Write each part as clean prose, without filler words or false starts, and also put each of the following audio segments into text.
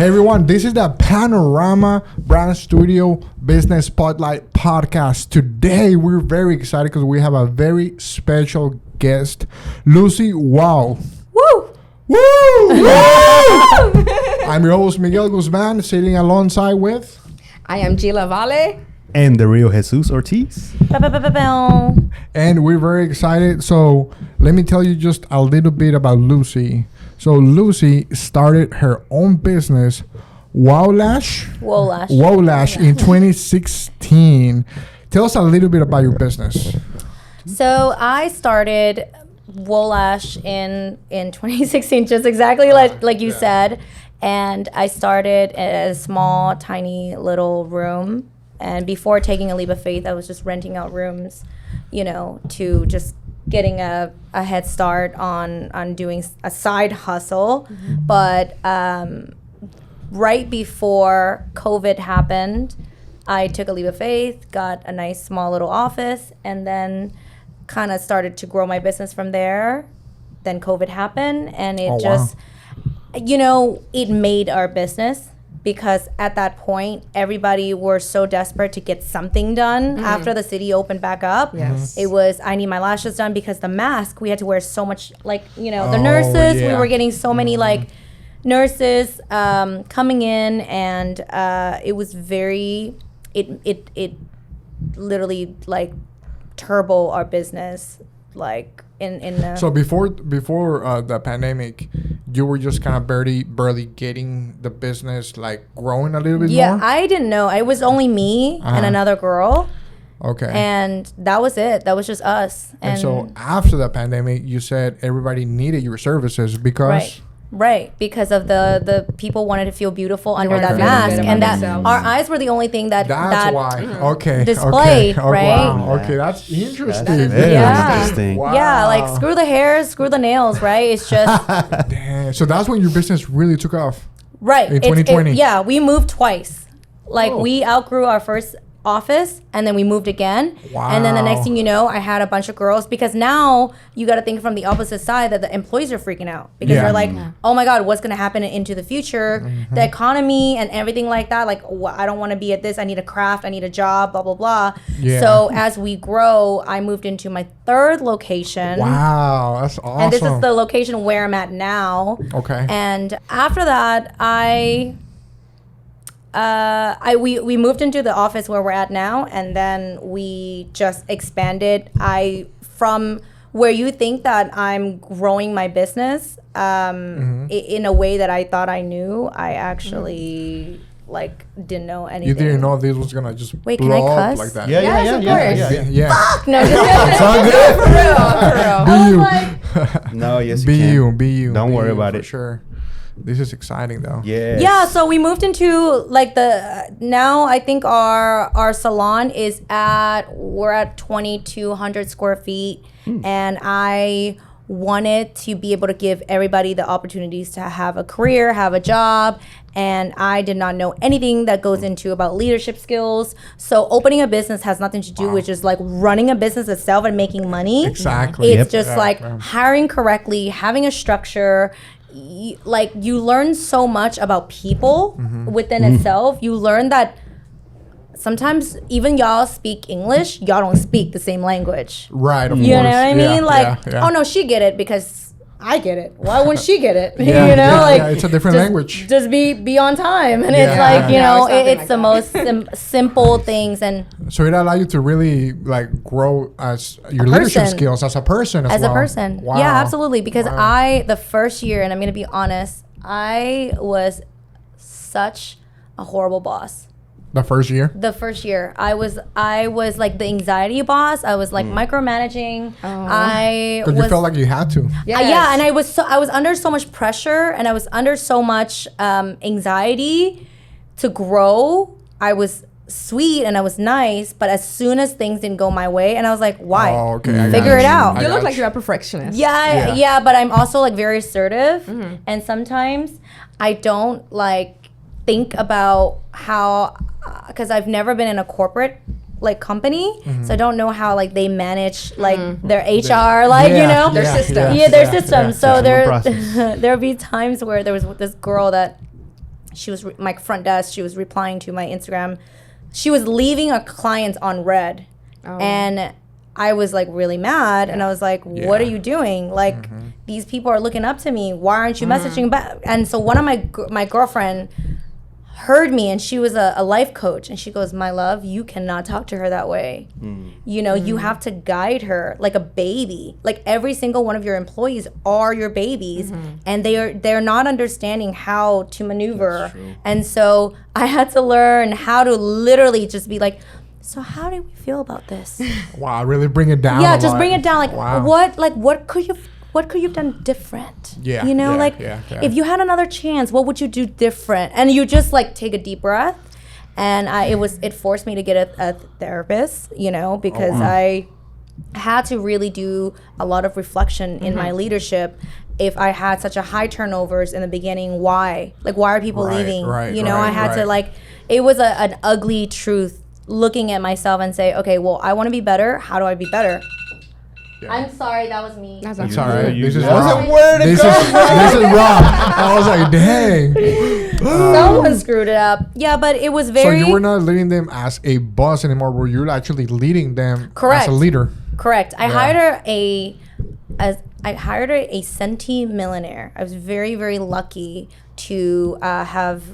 Hey everyone, this is the Panorama Brand Studio Business Spotlight podcast. Today we're very excited because we have a very special guest, Lucy. Wow. Woo! Woo! I'm your host, Miguel Guzman, sitting alongside with... I am Gila Vale. And the real Jesus Ortiz. And we're very excited. So let me tell you just a little bit about Lucy. So Lucy started her own business, Eyelash. Eyelash in 2016. Tell us a little bit about your business. So I started Eyelash in 2016, just exactly like you said. And I started at a small, tiny little room. And before taking a leap of faith, I was just renting out rooms, to just getting a head start on doing a side hustle. Mm-hmm. But right before COVID happened, I took a leap of faith, got a nice small little office, and then kind of started to grow my business from there. Then COVID happened, and it it made our business. Because at that point, everybody were so desperate to get something done after the city opened back up. Yes. It was, I need my lashes done because the mask, we had to wear so much, the nurses, we were getting so many, nurses coming in, and it was very, it literally, turbo our business, So before the pandemic, you were just kind of barely getting the business growing a little bit more? Yeah, I didn't know. It was only me and another girl. Okay. And that was it. That was just us. And so after the pandemic, you said everybody needed your services because... Right, because of the people wanted to feel beautiful under that mask, and that our eyes were the only thing that why. Okay. Displayed, right? Wow. Okay, that's interesting. Interesting. Wow. Yeah, screw the hair, screw the nails, right? It's just damn. So that's when your business really took off. Right. In 2020. We moved twice. We outgrew our first office, and then we moved again. Wow. And then the next thing you know, I had a bunch of girls, because now you got to think from the opposite side that the employees are freaking out because they're like, oh my God, what's going to happen into the future? The economy and everything like that. I don't want to be at this. I need a craft. I need a job, blah, blah, blah. Yeah. So as we grow, I moved into my third location. Wow, that's awesome. And this is the location where I'm at now. Okay. And after that, we moved into the office where we're at now, and then we just expanded. From where you think that I'm growing my business in a way that I thought I knew, I actually didn't know anything. You didn't know this was gonna just Wait, blow can I up cuss? like that. Yeah. Fuck no, It's all good. For real. No, yes, Be you can. you. Don't Be worry you, about for it. Sure. This is exciting though. Yes. Yeah, so we moved into now I think our salon we're at 2,200 square feet, and I wanted to be able to give everybody the opportunities to have a career, have a job, and I did not know anything that goes into about leadership skills. So opening a business has nothing to do with just running a business itself and making money. Exactly. It's just hiring correctly, having a structure. You learn so much about people within itself. You learn that sometimes even y'all speak English, y'all don't speak the same language. Right, of course. You know what I mean? Yeah. Oh no, she get it because I get it. Why wouldn't she get it? It's a different language. Just be on time, and it's the most simple things. And so it allowed you to really grow as your leadership skills as a person as well. a person. Wow. Yeah, absolutely. Because the first year, and I'm gonna be honest, I was such a horrible boss. The first year? The first year, I was the anxiety boss. I was micromanaging. Because you felt like you had to. Yeah, and I was under so much pressure, and I was under so much anxiety to grow. I was sweet and I was nice, but as soon as things didn't go my way, and I was like, why? Oh, okay. Figure it out. You look like you're a perfectionist. Yeah, but I'm also very assertive, and sometimes I don't think about how, because I've never been in a corporate company, so I don't know how they manage their HR, their system. Their system. So there'll be times where there was this girl that she was my front desk. She was replying to my Instagram. She was leaving a client on red, and I was like really mad, and I was like, "What are you doing? Like, these people are looking up to me. Why aren't you messaging back?" And so one of my girlfriend heard me, and she was a life coach, and she goes, "My love, you cannot talk to her that way. You know, you have to guide her like a baby. Like every single one of your employees are your babies, and they're not understanding how to maneuver. And so I had to learn how to literally just be like, so how do we feel about this? Wow, really bring it down. Yeah, just bring it down. Like what could you have done different? Yeah, you know, if you had another chance, what would you do different? And you just like take a deep breath. And it forced me to get a therapist, you know, because I had to really do a lot of reflection in my leadership. If I had such a high turnovers in the beginning, why? Like, why are people leaving? I had to like, it was an ugly truth looking at myself and say, okay, well, I want to be better. How do I be better? Yeah. I'm sorry, that was me. That's all right. This is Rob. This is Rob. I was like, dang. Someone screwed it up. Yeah, but it was very... So you were not leading them as a boss anymore, were you actually leading them Correct. as a leader? Correct. I hired a centimillionaire. I was very, very lucky to have...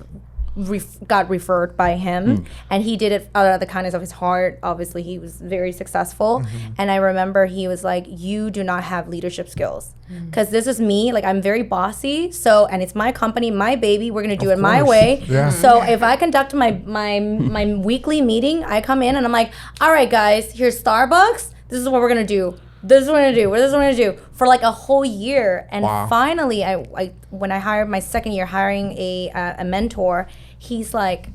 got referred by him, and he did it out of the kindness of his heart. Obviously, he was very successful, and I remember he was like, "You do not have leadership skills, because this is me. Like, I'm very bossy. So, and it's my company, my baby. We're gonna do it my way. Yeah. So, if I conduct my weekly meeting, I come in and I'm like, all right, guys, here's Starbucks. This is what we're gonna do. This is what I'm gonna do. This is what I'm gonna do for like a whole year. And finally, I when I hired my second year hiring a mentor, he's like,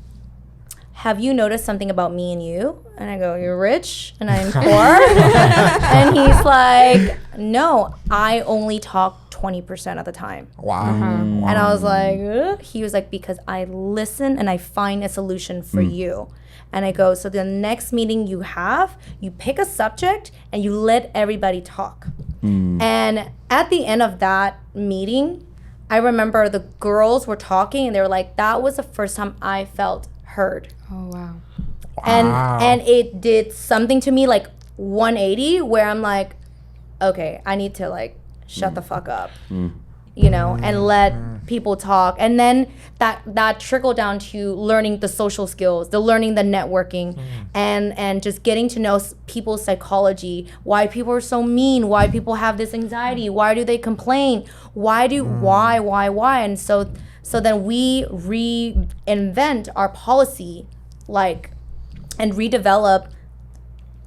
have you noticed something about me and you? And I go, you're rich and I'm poor. And he's like, no, I only talk 20% of the time. Wow. And I was like, ugh. He was like, because I listen and I find a solution for you. And I go, so the next meeting you have, you pick a subject and you let everybody talk. And at the end of that meeting, I remember the girls were talking and they were like, that was the first time I felt heard. Oh, wow. And it did something to me like 180 where I'm like, okay, I need to like shut the fuck up. You know, and let people talk. And then that trickled down to learning the social skills, learning the networking, and just getting to know people's psychology, why people are so mean, why people have this anxiety, why do they complain, why. And so then we reinvent our policy, like, and redevelop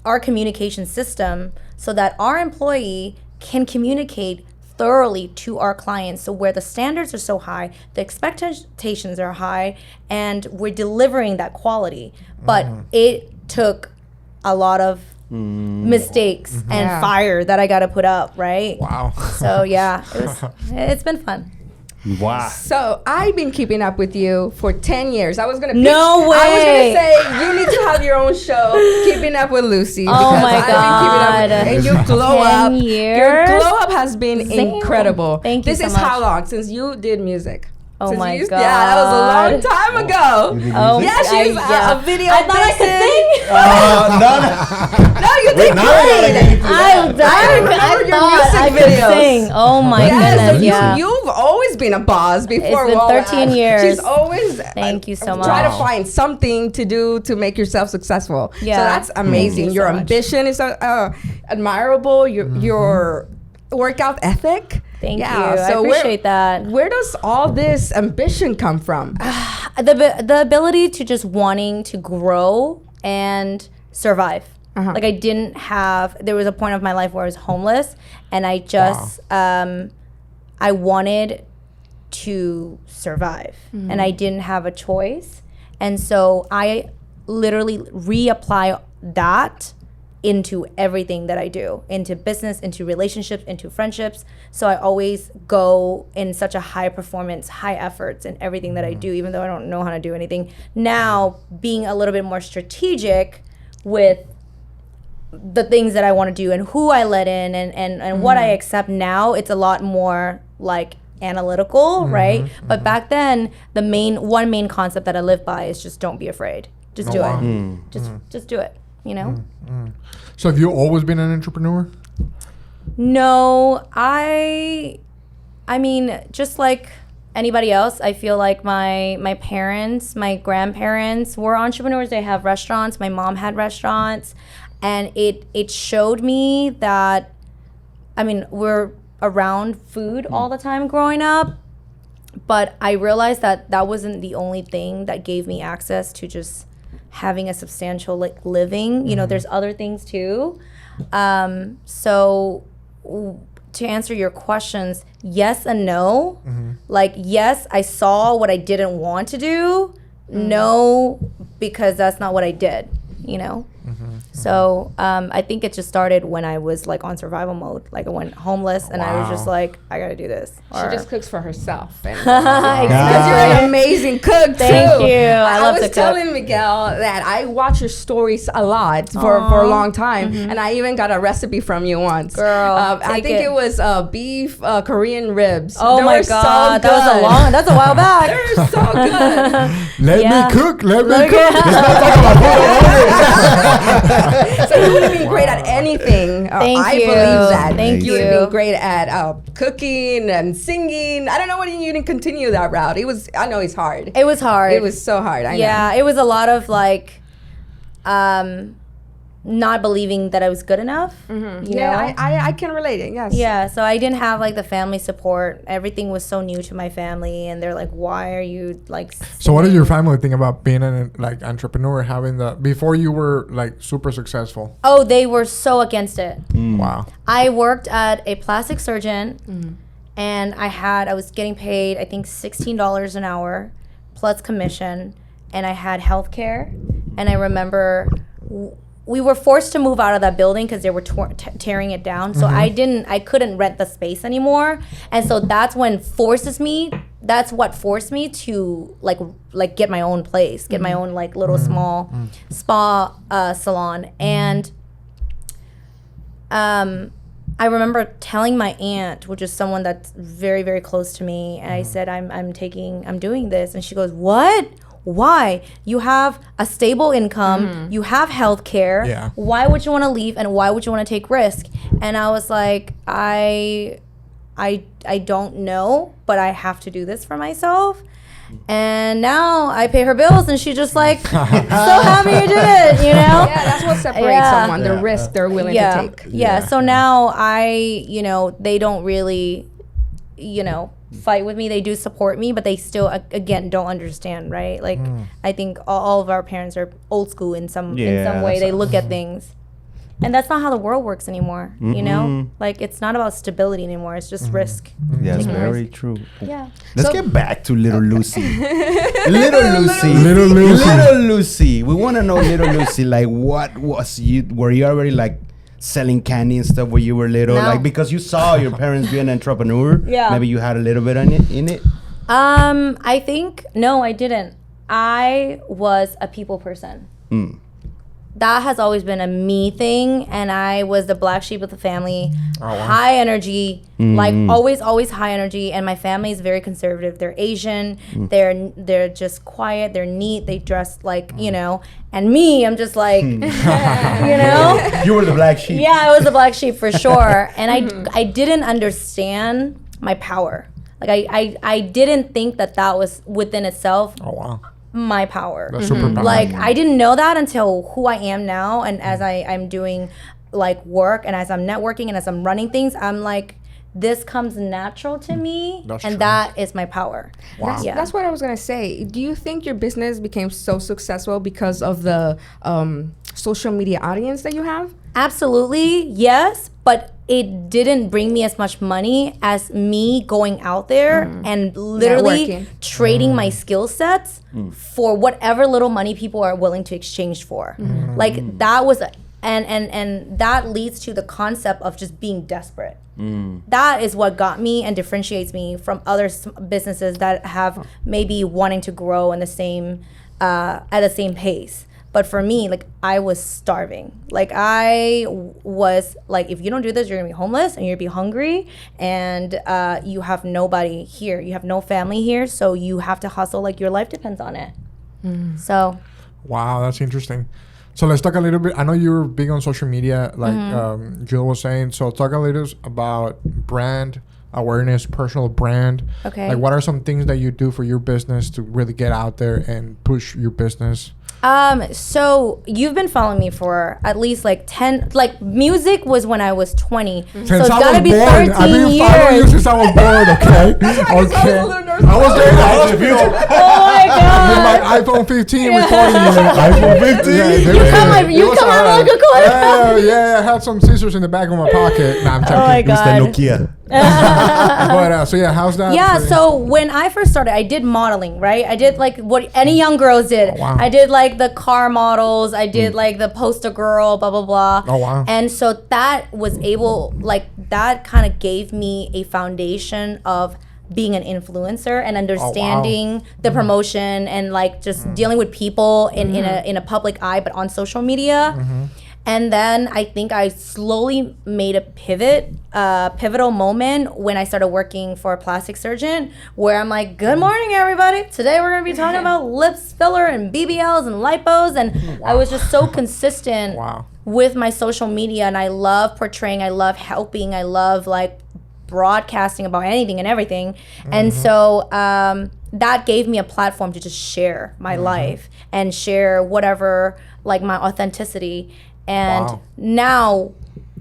our communication system so that our employee can communicate thoroughly to our clients. So where the standards are so high, the expectations are high, and we're delivering that quality. But it took a lot of mistakes and fire that I got to put up, right? Wow. So yeah, it's been fun. Wow. So I've been keeping up with you for 10 years. I was gonna pitch, No way. I was gonna say you need to have your own show, Keeping Up with Lucy. Oh because my I've been keeping up with, and your glow 10 up. years? Your glow up has been Damn. incredible. Thank you This so is much. how long since you did music? Oh Since my you, God. Yeah, that was a long time ago. You did Oh, music? Yeah, she's a video. I thought I could vixen. sing. No, you did now I gotta get great. into that. I remember your thought I music could videos. sing. Oh my Yes, goodness, so yeah. you've always been a boss before. It's been Wall 13 Ash. years. She's always Thank you so try to much. find something to do to make yourself successful. Yeah. So that's amazing. Thank you Your so much. ambition is admirable. Your workout ethic. Thank Yeah, you. I so appreciate that. Where does all this ambition come from? The ability to just wanting to grow and survive. Like I didn't have, there was a point of my life where I was homeless, and I just, I wanted to survive, and I didn't have a choice. And so I literally reapply that into everything that I do, into business, into relationships, into friendships. So I always go in such a high performance, high efforts in everything that I do, even though I don't know how to do anything. Now, being a little bit more strategic with the things that I want to do and who I let in and what I accept now, it's a lot more like analytical, right? But back then, the one main concept that I live by is just don't be afraid. Just do it. Just do it, you know? So have you always been an entrepreneur? No, I mean, just like anybody else, I feel like my parents, my grandparents were entrepreneurs. They have restaurants. My mom had restaurants. And it showed me that, I mean, we're around food all the time growing up. But I realized that that wasn't the only thing that gave me access to just having a substantial like living. You know, there's other things too. So to answer your questions, yes and no. Like, yes, I saw what I didn't want to do. No, because that's not what I did, you know? So I think it just started when I was like on survival mode. Like I went homeless and I was just like, I gotta do this. She just cooks for herself. And Exactly. you're an amazing cook too. Thank you. I love to was cook. telling Miguel that I watch your stories a lot for a long time, and I even got a recipe from you once. Girl, I think it was beef Korean ribs. Oh They my were God, so good. that's a while back. They're so good. Let Yeah. me cook. Let me Look cook. at- Let's not talk about food. So you would have been great at anything. Thank I you. believe that. Thank you would you. have been great at cooking and singing. I don't know why you didn't continue that route. I know it's hard. It was hard. It was so hard. I know. Yeah, it was a lot of like not believing that I was good enough. You know? Yeah, I can relate it. Yes. Yeah, so I didn't have like the family support. Everything was so new to my family, and they're like, "Why are you like?" So what did your family think about being an like entrepreneur, having the before you were like super successful? Oh, they were so against it. Wow. I worked at a plastic surgeon, and I was getting paid I think $16 an hour plus commission, and I had health care. And I remember we were forced to move out of that building because they were tearing it down. So I couldn't rent the space anymore. And so that's what forced me to like get my own place, get my own like little small spa salon. And I remember telling my aunt, which is someone that's very, very close to me, and I said, I'm doing this. And she goes, what? Why? You have a stable income, you have health care. Yeah. Why would you want to leave, and why would you want to take risk? And I was like, I don't know, but I have to do this for myself. And now I pay her bills, and she's just like, so happy you did it, you know? Yeah, that's what separates someone, the risk they're willing to take. Yeah, so now they don't really, fight with me. They do support me, but they still, again, don't understand, right? Like, I think all of our parents are old school in some way. They look at things. And that's not how the world works anymore, you know? Like, it's not about stability anymore. It's just risk. That's Taking very risk. true. Yeah. Let's get back to little Lucy. Little Lucy. Little Lucy. Little Lucy. We want to know little Lucy, like what was were you already like selling candy and stuff when you were little? No. Like because you saw your parents be an entrepreneur. Yeah. Maybe you had a little bit in it. I think, no, I didn't. I was a people person. That has always been a me thing, and I was the black sheep of the family. High energy, like always high energy. And my family is very conservative. They're Asian. They're just quiet. They're neat. They dress like And me, I'm just like, You were the black sheep. Yeah, I was the black sheep for sure. And I didn't understand my power. Like I didn't think that was within itself. Oh wow. My power. That's super powerful. Like I didn't know that until who I am now, and as I'm doing like work, and as I'm networking, and as I'm running things, I'm like, this comes natural to me. That's and true. that is my power. Wow. That's what I was gonna say. Do you think your business became so successful because of the social media audience that you have? Absolutely, yes, but it didn't bring me as much money as me going out there and literally Networking. trading my skill sets for whatever little money people are willing to exchange for. Like that was, and that leads to the concept of just being desperate. That is what got me and differentiates me from other businesses that have maybe wanting to grow in the same at the same pace. But for me, like, I was starving. Like, was like, if you don't do this, you're gonna be homeless and you're gonna be hungry, and you have nobody here. You have no family here, so you have to hustle. Like, your life depends on it. So. Wow, that's interesting. So let's talk a little bit. I know you're big on social media, like Jill was saying. So talk a little about brand awareness, personal brand. Okay. Like, what are some things that you do for your business to really get out there and push your business? So you've been following me for at least like 10, like music was when I was 20. Since So it's I gotta was be born. 13 I've been following you years. since I was born, okay? Okay. I was there in the hospital. Oh my With God. my iPhone 15 recording you. iPhone 15? Yeah, You come on, Uncle Cole. Yeah, I had some scissors in the back of my pocket. Nah, I'm joking. Oh my Mr. God. Nokia. But so yeah, how's that? Yeah, for you? so when I first started, I did modeling, right? I did like what any young girls did. Oh, wow. I did like the car models. I did like the poster girl, blah, blah, blah. Oh, wow. And so that was able, like, that kind of gave me a foundation of being an influencer and understanding the promotion and like just dealing with people in a public eye, but on social media. And then I think I slowly made a pivotal moment when I started working for a plastic surgeon, where I'm like, good morning, everybody. Today we're going to be talking about lips filler and BBLs and lipos. And I was just so consistent with my social media. And I love portraying. I love helping. I love like broadcasting about anything and everything. And so that gave me a platform to just share my life and share whatever, like my authenticity. And now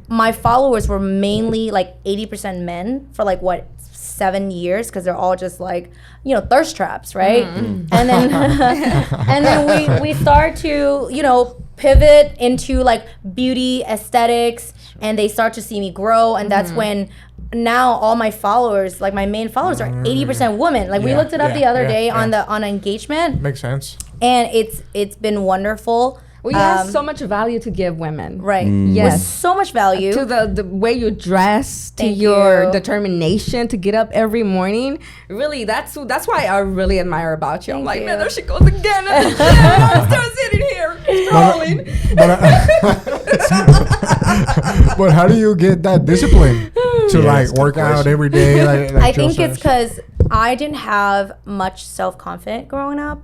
my followers were mainly like 80% men for like 7 years, because they're all just like, you know, thirst traps, right? And then and then we start to, you know, pivot into like beauty, aesthetics, and they start to see me grow. And that's when now all my followers, like my main followers, are 80% women. Like we looked it up the other day on engagement. Makes sense. And it's been wonderful. Well, you have so much value to give women. Right. Yes. With so much value. To the way you dress, to Thank your you. determination to get up every morning. Really, that's why I really admire about you. I'm like, you. man, there she goes again. I'm still sitting here scrolling. But how do you get that discipline to like work out every day? Like I Jill think it's says? because I didn't have much self-confidence growing up.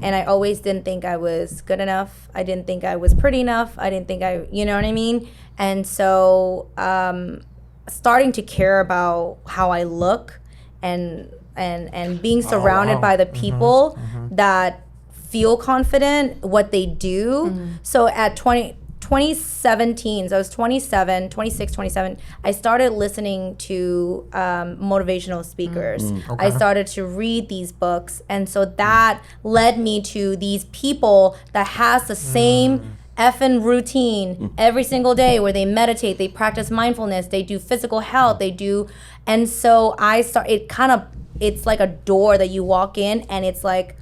And I always didn't think I was good enough. I didn't think I was pretty enough. I didn't think you know what I mean? And so starting to care about how I look and being surrounded by the people that feel confident, what they do. So at 2017, so I was 26, I started listening to motivational speakers. I started to read these books. And so that led me to these people that has the same effing routine every single day, where they meditate, they practice mindfulness, they do physical health, and so it's like a door that you walk in, and it's like,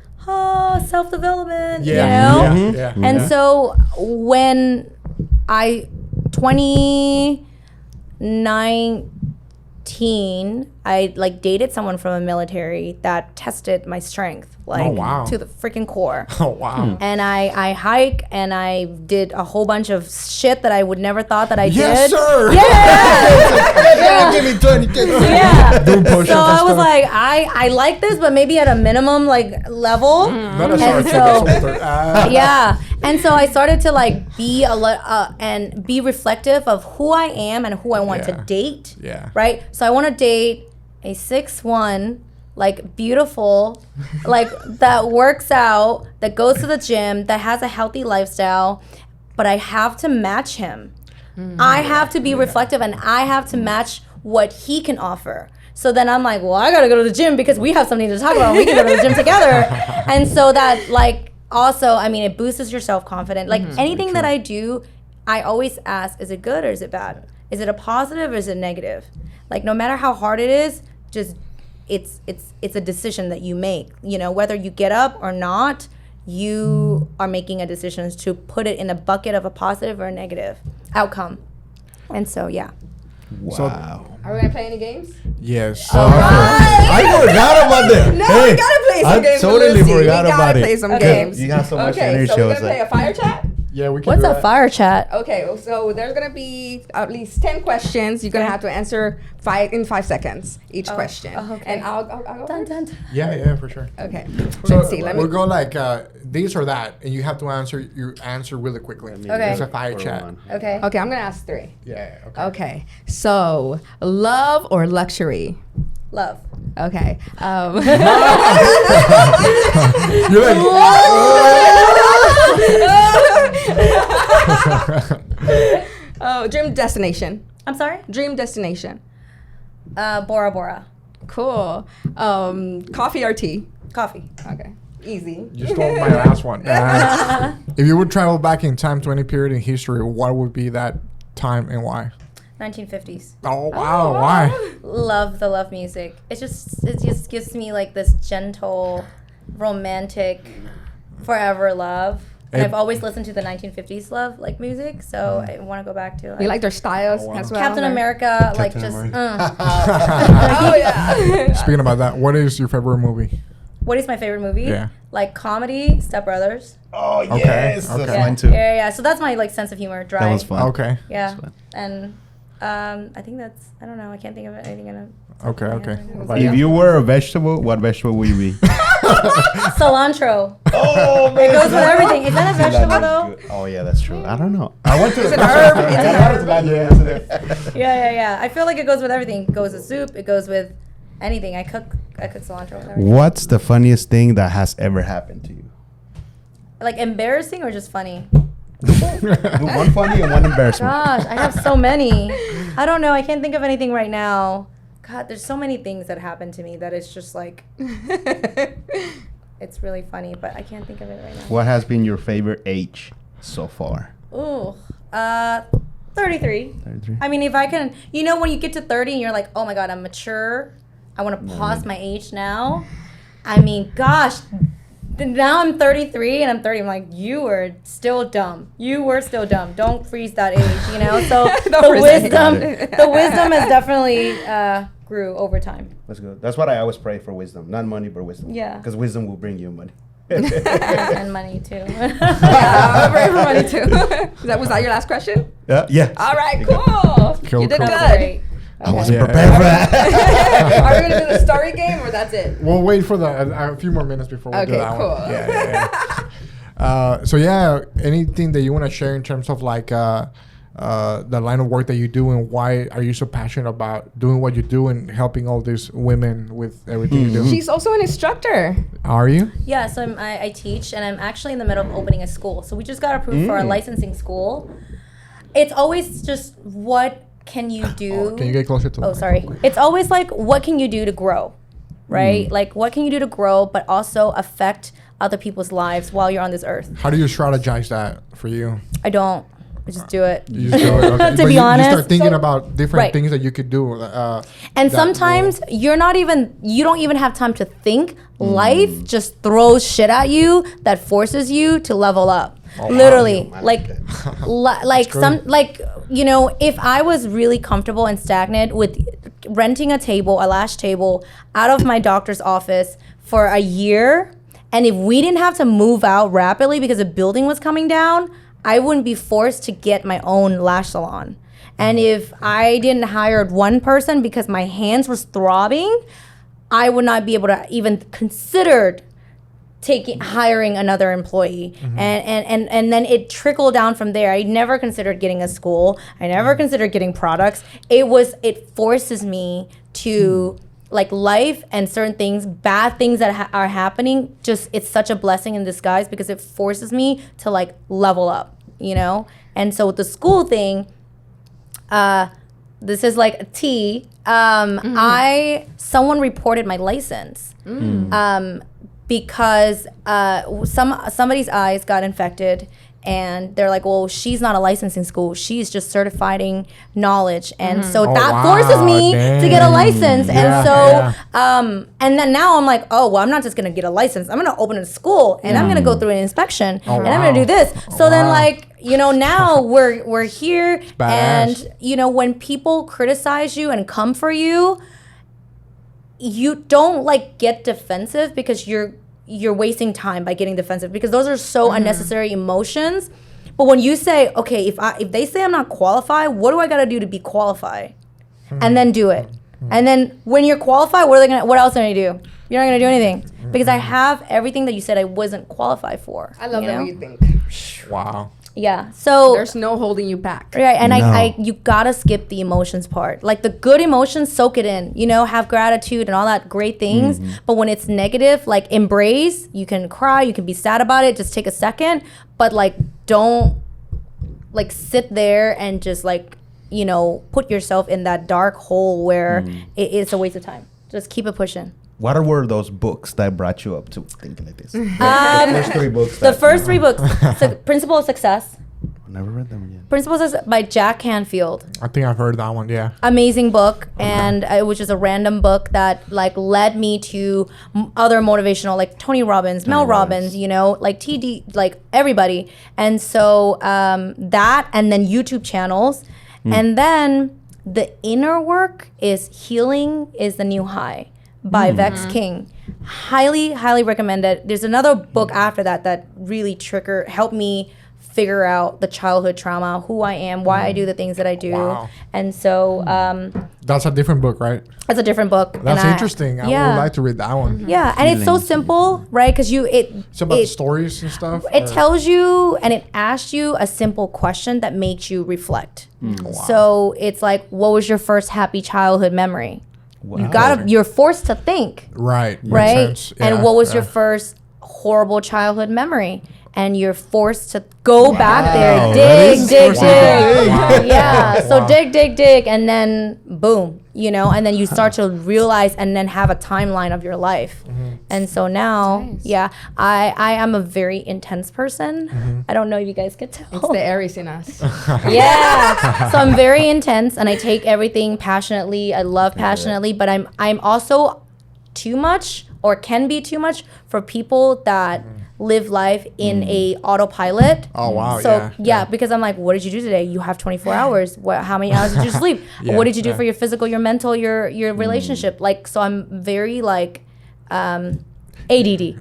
self-development, you know? And so when 2019, I like dated someone from the military that tested my strength, like to the freaking core. And I hike, and I did a whole bunch of shit that I would never thought that I did. Yes, sir. Yeah. Give me 20. Yeah. Doing push-ups So I and was stuff. like, I like this, but maybe at a minimum like level. Not a And short so- shoulder. Yeah. And so I started to like be and be reflective of who I am and who I want to date. Yeah. Right. So I want to date a 6'1", like beautiful, like that works out, that goes to the gym, that has a healthy lifestyle, but I have to match him. I have to be reflective, and I have to match what he can offer. So then I'm like, well, I gotta go to the gym because we have something to talk about. We can go to the gym together. And so that like also, I mean, it boosts your self-confidence. Like anything that I do, I always ask, is it good or is it bad? Is it a positive or is it negative? Like no matter how hard it is, just it's a decision that you make. You know, whether you get up or not, you are making a decision to put it in a bucket of a positive or a negative outcome. And so, yeah. Wow. Are we gonna play any games? Yes. I forgot about that. No, Hey, we gotta play some I games. with totally Lucy. forgot we gotta about it. play some Okay. games. You have so much Okay, energy. so I we're was gonna play a like, fire chat. Yeah, we can What's do a that. fire chat? Okay, so there's gonna be at least 10 questions. You're gonna have to answer in 5 seconds each question. okay. And I'll go Dun, first. dun, dun. Yeah, for sure. Okay. So Let's see. Let me. we'll go like this or that, and you have to answer really quickly. Okay. It's a fire chat. Okay. Okay, I'm gonna ask 3. Yeah. Okay. Okay. So, love or luxury? Love. Okay. You're like, Oh, dream destination. I'm sorry? Dream destination. Bora Bora. Cool. Coffee or tea? Coffee. Okay. Easy. you stole my last one. If you would travel back in time to any period in history, what would be that time and why? 1950s. Oh wow, why? Love the love music. It just gives me like this gentle, romantic, forever love. And It- I've always listened to the 1950s love like music, so I want to go back to You like their styles wow. as well? Captain Their- America, like Captain just. America. Oh yeah. Speaking about that, what is your favorite movie? What is my favorite movie? Yeah. Like comedy, Step Brothers. Oh Okay, yes, okay. that's Yeah. mine too. Yeah. So that's my like sense of humor. Dry. That was fun. Okay. Yeah. That's fun. And I think that's. I don't know. I can't think of anything in a. Okay. If you were a vegetable, what vegetable would you be? Cilantro. Oh It goes with everything. Is that a vegetable though? Oh yeah, that's true. I don't know. I went to It's the an herb. It's an Yeah. I feel like it goes with everything. It goes with soup. It goes with anything. I cook cilantro with everything. What's the funniest thing that has ever happened to you? Like embarrassing or just funny? One funny and one embarrassment. Gosh, I have so many. I don't know. I can't think of anything right now. God, there's so many things that happen to me that it's just like it's really funny, but I can't think of it right now. What has been your favorite age so far? Ooh, 33. 33. I mean, if I can, when you get to 30 and you're like, oh my God, I'm mature. I want to pause my age now. I mean, gosh, now I'm 33 and I'm 30. I'm like, you were still dumb. You were still dumb. Don't freeze that age, So the wisdom has definitely grew over time. That's good. That's what I always pray for: wisdom, not money, but wisdom. Yeah. Because wisdom will bring you money. and money too. Yeah, I'm ready for money too. Was that your last question? Yeah. All right, cool. Cool, You did cool. good. Great. I wasn't Yeah. prepared for that. Are we gonna do the story game or that's it? We'll wait for a few more minutes before we do Okay, that cool. one. Yeah. So anything that you want to share in terms of like the line of work that you do and why are you so passionate about doing what you do and helping all these women with everything you do? She's also an instructor. Are you? Yeah, so I teach, and I'm actually in the middle of opening a school. So we just got approved for a licensing school. It's always just what can you do? Oh, can you get closer to? Oh, sorry. It's always like, what can you do to grow, right? Like, what can you do to grow, but also affect other people's lives while you're on this earth? How do you strategize that for you? I don't. I just do it. You just do it. Okay. To But be you honest. start thinking So- about different Right. things that you could do. And that sometimes you don't even have time to think. Life just throws shit at you that forces you to level up. Literally, I like, that. if I was really comfortable and stagnant with renting a lash table out of my doctor's office for a year, and if we didn't have to move out rapidly because a building was coming down, I wouldn't be forced to get my own lash salon. And if I didn't hire one person because my hands was throbbing, I would not be able to even consider hiring another employee. And then it trickled down from there. I never considered getting a school. I never considered getting products. It forces me to like life and certain things, bad things that are happening, just it's such a blessing in disguise because it forces me to like level up, And so with the school thing, this is like a tea. Someone reported my license because somebody's eyes got infected and they're like, well, she's not a licensing school, she's just certifying knowledge, and so Oh, that wow, forces me to get a license. Yeah, and so and then now I'm like, oh well, I'm not just gonna get a license, I'm gonna open a school, and I'm gonna go through an inspection, and I'm gonna do this. So then like, you know, now we're here, and you know, when people criticize you and come for you, you don't like get defensive, because you're wasting time by getting defensive, because those are so unnecessary emotions. But when you say, okay, if they say I'm not qualified, what do I got to do to be qualified? And then do it. And then when you're qualified, what else are they going to do? You're not going to do anything, because I have everything that you said I wasn't qualified for. I love you the know? way you think. Wow. Yeah. So There's no holding you back. right, and No. I you gotta skip the emotions part. Like the good emotions, soak it in. You know, have gratitude and all that great things. But when it's negative, like embrace. You can cry, you can be sad about it. Just take a second, but like don't like sit there and just like, you know, put yourself in that dark hole where it's a waste of time. Just keep it pushing. What were those books that brought you up to thinking like this? The first 3 books. The first 3 books: Principle of Success. I never read them yet. Principle of Success by Jack Canfield. I think I've heard that one. Yeah. Amazing book, and it was just a random book that like led me to other motivational, like Tony Robbins, Mel Robbins, you know, like TD, like everybody. And so that, and then YouTube channels, and then the inner work is Healing is the New High by Vex King. Highly recommend it. There's another book after that really helped me figure out the childhood trauma, who I am, why I do the things that I do. Wow. And so That's a different book, right? it's a different book. That's and interesting. I would like to read that one. Yeah, and it's so simple, right? Because It's about the stories and stuff. it tells you and it asks you a simple question that makes you reflect. So it's like, what was your first happy childhood memory? Wow. You're forced to think, right. Makes right? sense. And Yeah, what was your yeah. first horrible childhood memory? And you're forced to go back there, That is dig. Wow. Yeah, so Wow. dig, and then boom, you know, and then you start to realize and then have a timeline of your life. And so now, I am a very intense person. I don't know if you guys could tell. It's the Aries in us. Yeah. So I'm very intense, and I take everything passionately. I love passionately, but I'm also too much, or can be too much, for people that live life in a autopilot. Oh, wow. So yeah. because I'm like, what did you do today? You have 24 hours. How many hours did you sleep? Yeah, What did you do yeah. for your physical, your mental, your relationship? Like, so I'm very like ADD.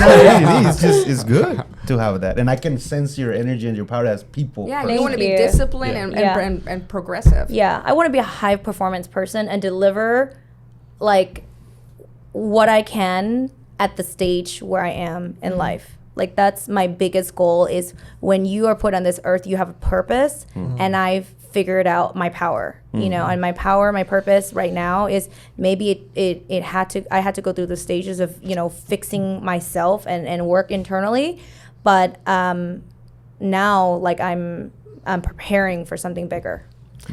It's good to have that, and I can sense your energy and your power as people. Yeah, first. you want to be you. disciplined Yeah. and progressive. Yeah, I want to be a high performance person and deliver like what I can at the stage where I am in life. Like that's my biggest goal, is when you are put on this earth, you have a purpose, and I've figured out my power, you know, and my purpose right now is maybe I had to go through the stages of, you know, fixing myself and work internally. But now like I'm preparing for something bigger.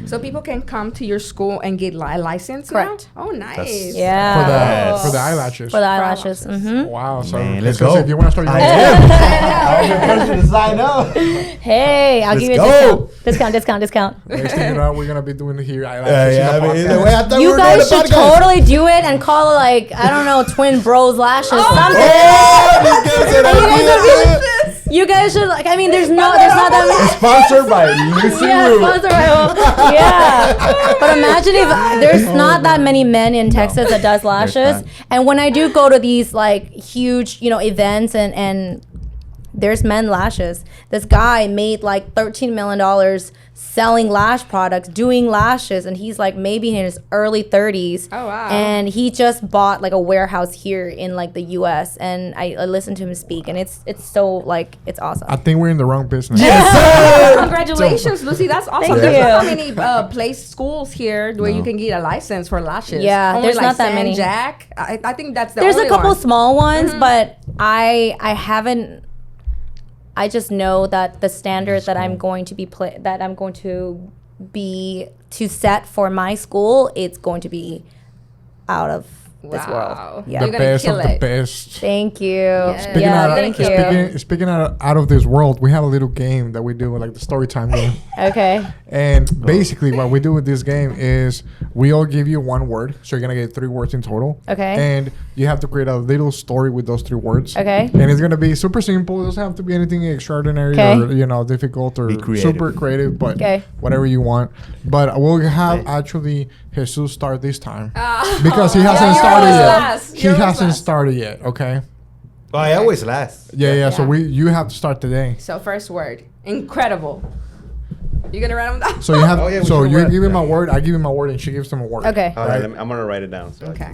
So people can come to your school and get a license. Correct. Now? Oh, nice. That's- Yeah. For the eyelashes. For the eyelashes. Wow. So Man, let's because go. if you want to start your I own am. I'm the person to sign up. Hey, I'll Let's give you a go. discount. next thing you know, we're gonna be doing here eyelashes in the podcast. the way I thought we You were guys doing should the podcast. totally do it and call it like, I don't know, Twin Bros Lashes, something. Oh, these guys are ideas. You guys should like, I mean, there's not that many. Sponsored by Lucy Yeah, Wu. sponsor my yeah. But imagine if there's not that many men in Texas that does lashes. not. And when I do go to these like huge, you know, events and there's men lashes. This guy made like $13 million selling lash products, doing lashes, and he's like maybe in his early 30s. Oh, wow. And he just bought like a warehouse here in like the US, and I listened to him speak, and it's so like it's awesome. I think we're in the wrong business. Congratulations, Lucy. That's awesome. Thank There's you. not many place schools here where you can get a license for lashes. Yeah, Only there's like not that San many. Jack. I think that's the There's only a couple one. small ones, but I haven't. I just know that the standard that I'm going to be to set for my school, it's going to be out of this world. Yeah. The You're gonna best kill of the it. best. Thank you. Speaking Yeah, out, thank you. speaking out of this world, we have a little game that we do, like the story time game. Okay. And basically, what we do with this game is we all give you one word, so you're gonna get 3 words in total. Okay. And you have to create a little story with those 3 words. Okay. And it's gonna be super simple. It doesn't have to be anything extraordinary or difficult or Be creative. super creative, but Okay. whatever you want. But we'll have actually Jesus start this time because he hasn't you're started always yet. last. He You're always hasn't last. started yet. Okay. Oh, I always last. Yeah. So Yeah. you have to start today. So first word, incredible. You gonna write them down? So you have. Oh, yeah, we so should you write- give him a word. I give him a word, and she gives him a word. Okay. All Right. right, I'm gonna write it down. So Okay.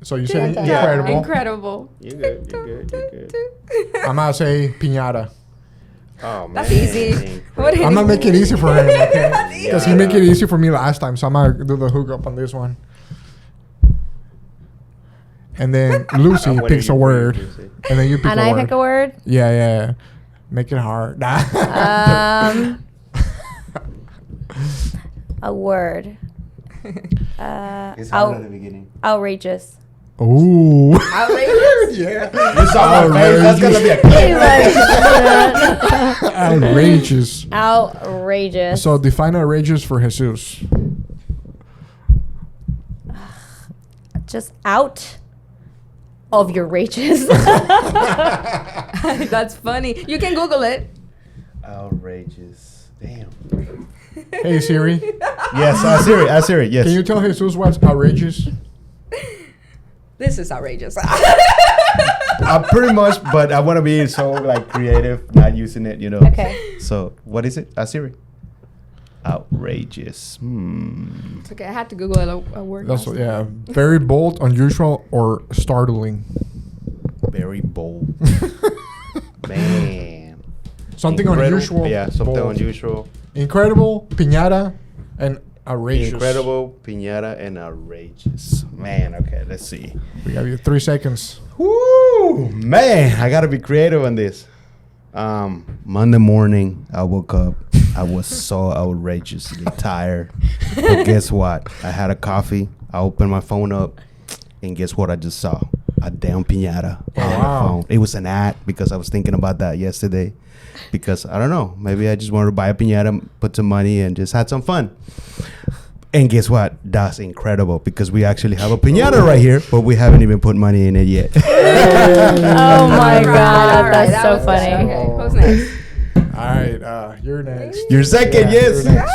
So you said Yeah. incredible. Incredible. You're good. You're good. You're good. I'm gonna say piñata. Oh man. That's easy. What I'm gonna make it easy for him, okay? That's easy. Because he make it easy for me last time, so I'm gonna do the hookup on this one. And then Lucy I'm waiting picks a for you, word, Lucy. and then you pick And a I word. pick a word. Yeah. Make it hard. A word. It's hard at the beginning. Outrageous. Ooh. Outrageous. Yeah. You saw my face. That's gonna be a clip. Outrageous. Outrageous. So define outrageous for Jesus. Just out of your rages. That's funny. You can Google it. Outrageous. Damn. Hey Siri, Yes, Siri. Yes. can you tell Jesus what's outrageous? This is outrageous. Pretty much, but I want to be so like creative, not using it, you know. Okay. So what is it? Siri. Outrageous. It's okay. I had to Google a word. That's last what, yeah. Very bold, unusual, or startling. Very bold. Man. Something Incredible. unusual. Yeah, something bold. unusual. Incredible, piñata, and outrageous. Incredible, piñata, and outrageous. Man, okay, let's see. We got you 3 seconds. Woo! Man, I gotta be creative on this. Monday morning, I woke up. I was so outrageously tired. But guess what? I had a coffee. I opened my phone up, and guess what I just saw? A damn piñata on Wow. the phone. It was an ad because I was thinking about that yesterday. Because I don't know, maybe I just wanted to buy a piñata, put some money, and just had some fun. And guess what? That's incredible because we actually have a piñata right here, but we haven't even put money in it yet. Oh my All god, right, that's that so was funny. good. Okay, who's next? All right, you're next. You're second, Yeah, yes. you're next.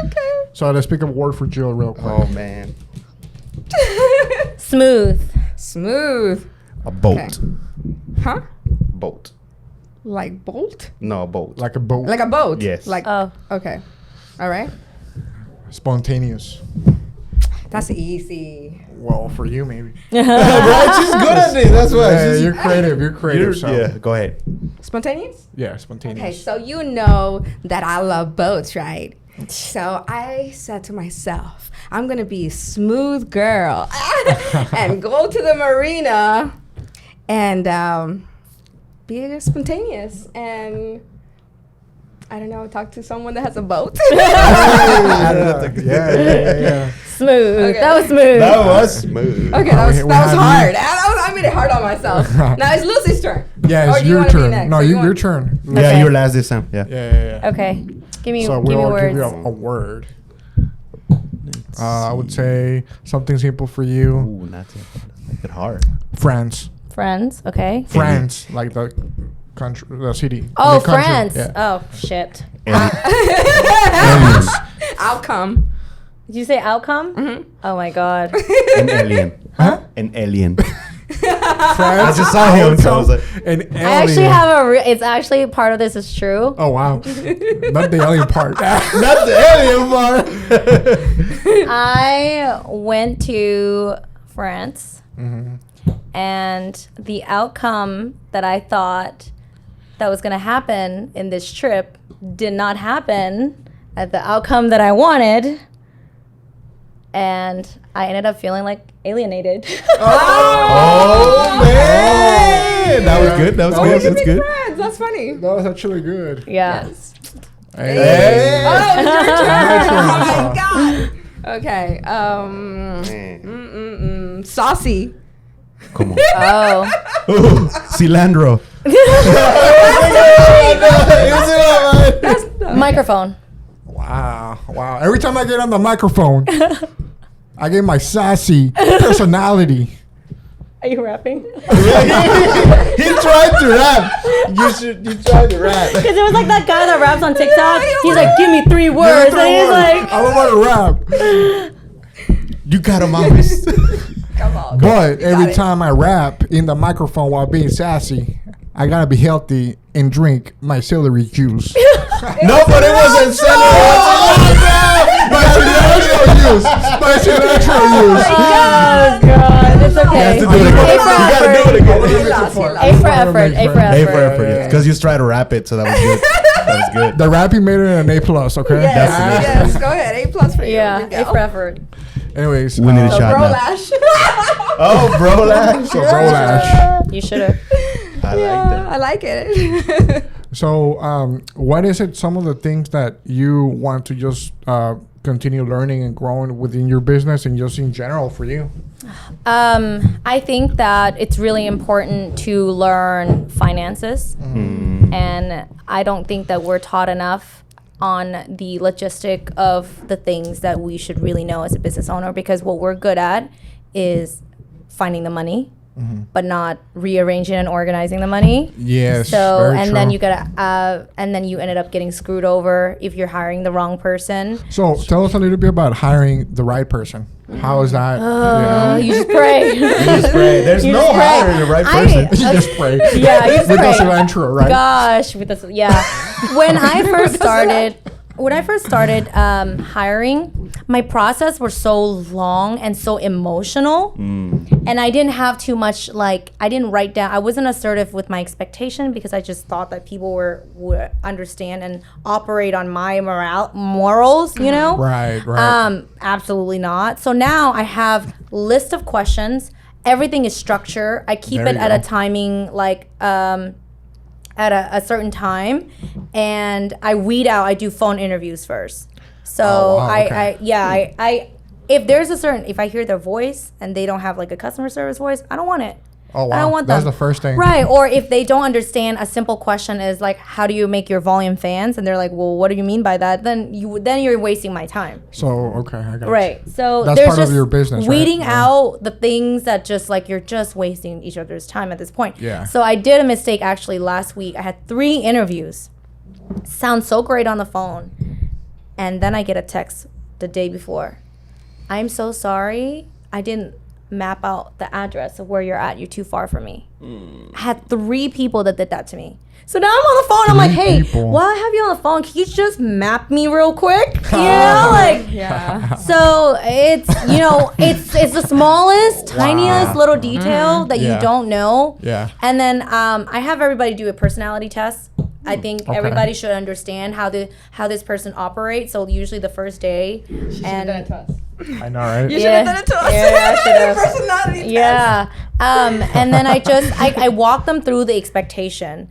Okay. So let's pick a word for Jill real quick. Oh man, Smooth. Smooth. a boat, Okay. Huh? boat. Like bolt? No, a boat. Like a boat. Like a boat? Yes. Like, Oh. okay. All right. Spontaneous. That's easy. Well, for you maybe. Right? She's good at this. That's why. Yeah, she's- you're creative. You're creative. So. yeah, go ahead. Spontaneous? Yeah, spontaneous. Okay, so you know that I love boats, right? So I said to myself, I'm gonna be a smooth girl and go to the marina and be spontaneous and I don't know, talk to someone that has a boat. Yeah. Smooth. Okay. That was smooth. That was smooth. Okay, that was we that was have hard. I made it hard on myself. Now it's Lucy's turn. Yeah, Or it's do you your wanna be turn. next? No, Or you your want- turn. Yeah, Okay. you were last this time. Yeah. Yeah. Okay. Give me So give me we'll words. give you a word. I would say something simple for you. Ooh, not to make it hard. France. Friends. Okay. France, like the country, the city. Oh, the country. France. Yeah. Oh shit. Aliens. Outcome. Did you say outcome? Mm-hmm. Oh my god. An alien. Huh? An alien. France. I just saw him, so I was like, An alien. I actually have it's actually part of this is true. Oh wow, not the alien part. not the alien part. I went to France, Mm-hmm. and the outcome that I thought that was going to happen in this trip did not happen at the outcome that I wanted, and I ended up feeling like alienated. Oh man, that was good. That was That good. was- That's good. Friends, that's funny. That was actually good. Yeah. Hey. Hey. Oh, it's your turn. Oh my god. Okay. Saucy. Come on. Oh. Ooh, cilantro. Microphone. Wow. Every time I get on the microphone, I get my sassy personality. Are you rapping? He tried to rap. You tried to rap. Because it was like that guy that raps on TikTok. He's like, give me 3 words. And he's like, I don't want to rap. You got him, Maurice. Come on. But every time I rap in the microphone while being sassy, I gotta be healthy and drink my celery juice. No, but it wasn't celery. My natural use. My natural use. oh, God. It's okay. You have to do it again. A You for gotta do it effort. again. A for effort. A for A for effort. effort. Because you tried to rap it, so that was good. That was good. The rapping made it an A+, okay? Yes, go ahead. A+ for you. Yeah, Here we A go. for effort. Anyways. We need a So, shot bro now. lash. Oh, bro, lash. So, bro lash. You should have. I like that. I like it. So, what is it, some of the things that you want to just continue learning and growing within your business and just in general for you? I think that it's really important to learn finances. And I don't think that we're taught enough on the logistic of the things that we should really know as a business owner, because what we're good at is finding the money, but not rearranging and organizing the money. Yes. So, very and true. then you gotta, and then you ended up getting screwed over if you're hiring the wrong person. So, tell us a little bit about hiring the right person. How is that? You just pray. You just pray. There's You no just pray. hiring the right person. You just pray. Yeah, you just With pray. the cilantro, right? Gosh, with this, yeah. When I first started hiring, my process was so long and so emotional, and I didn't have too much. Like, I didn't write down. I wasn't assertive with my expectation because I just thought that people would understand and operate on my morals. You know, Right. absolutely not. So now I have list of questions. Everything is structure. I keep There it you at go. a timing, like at a certain time, and I weed out. I do phone interviews first. So Oh, wow, okay. I if there's a certain, if I hear their voice and they don't have like a customer service voice, I don't want it. Oh, wow. I don't want That's them. the first thing. Right. Or if they don't understand, a simple question is like, how do you make your volume fans? And they're like, well, what do you mean by that? Then you're wasting my time. So, okay, I got Right. So That's there's part of just your business, right? weeding Yeah. out the things that just like you're just wasting each other's time at this point. Yeah. So I did a mistake actually last week. I had 3 interviews. Sounds so great on the phone. And then I get a text the day before. I'm so sorry. I didn't map out the address of where you're at. You're too far from me. I had 3 people that did that to me. So now I'm on the phone. I'm like, hey, people. while I have you on the phone, can you just map me real quick? You know, like, Yeah. so it's, you know, it's the smallest, tiniest little detail that Yeah. you don't know. Yeah. And then I have everybody do a personality test. I think Okay. everybody should understand how this person operates. So usually the first day, and I know, right? You should have done it to us. Yeah, I should've. Personality test. yeah. And then I walk them through the expectation.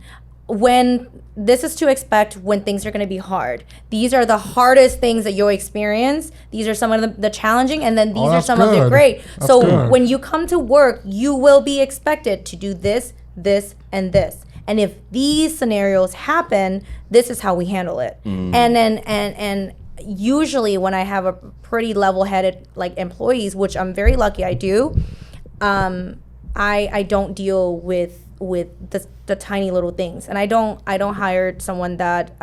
When this is to expect when things are going to be hard. These are the hardest things that you'll experience. These are some of the challenging, and then these are that's some of the good. great. That's So good. when you come to work, you will be expected to do this, this, and this. And if these scenarios happen, this is how we handle it. And then and usually when I have a pretty level-headed like employees, which I'm very lucky I do, I don't deal with the tiny little things, and I don't hire someone that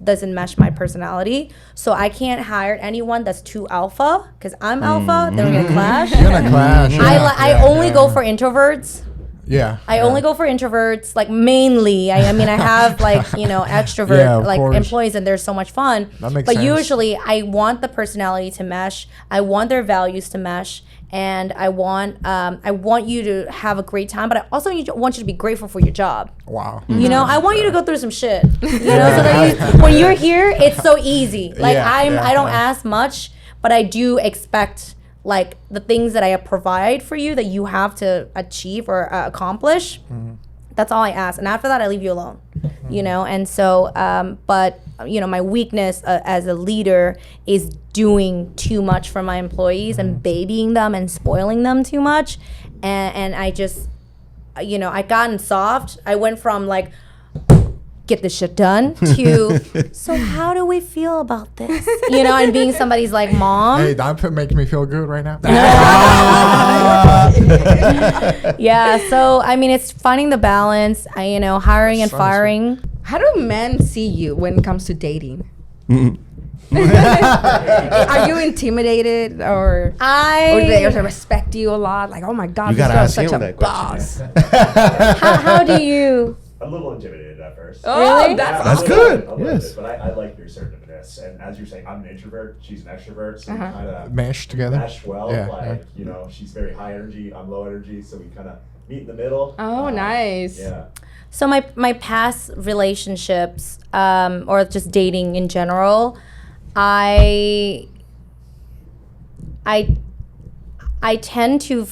doesn't mesh my personality. So I can't hire anyone that's too alpha, because I'm alpha. Then we're gonna clash. You're gonna clash. I only go for introverts. Yeah. I only go for introverts, like mainly. I mean, I have like, you know, extrovert Yeah, of like course. employees, and they're so much fun. That makes but sense. usually I want the personality to mesh. I want their values to mesh. And I want you to have a great time, but I also want you to be grateful for your job. Wow. You know, I want you to go through some shit. You know, so that when you're here, it's so easy. Like Yeah, I don't yeah. ask much, but I do expect like the things that I provide for you that you have to achieve or accomplish. That's all I ask. And after that, I leave you alone, you know? And so, but, you know, my weakness as a leader is doing too much for my employees and babying them and spoiling them too much. And I just, you know, I gotten soft. I went from like, get this shit done to, so how do we feel about this? You know, and being somebody's like mom. Hey, that makes me feel good right now. Yeah, so I mean, it's finding the balance, you know, hiring and firing. How do men see you when it comes to dating? Are you intimidated or they respect you a lot? Like, oh my God, this girl's such a boss. How do you? A little intimidated at first. Oh, Really? That's good. A little Yes. bit, but I like your assertiveness. And as you're saying, I'm an introvert. She's an extrovert. So we kind of Mesh together. mesh well. Yeah, Like, you know, she's very high energy. I'm low energy. So we kind of meet in the middle. Oh, nice. Yeah. So my past relationships, or just dating in general, I tend to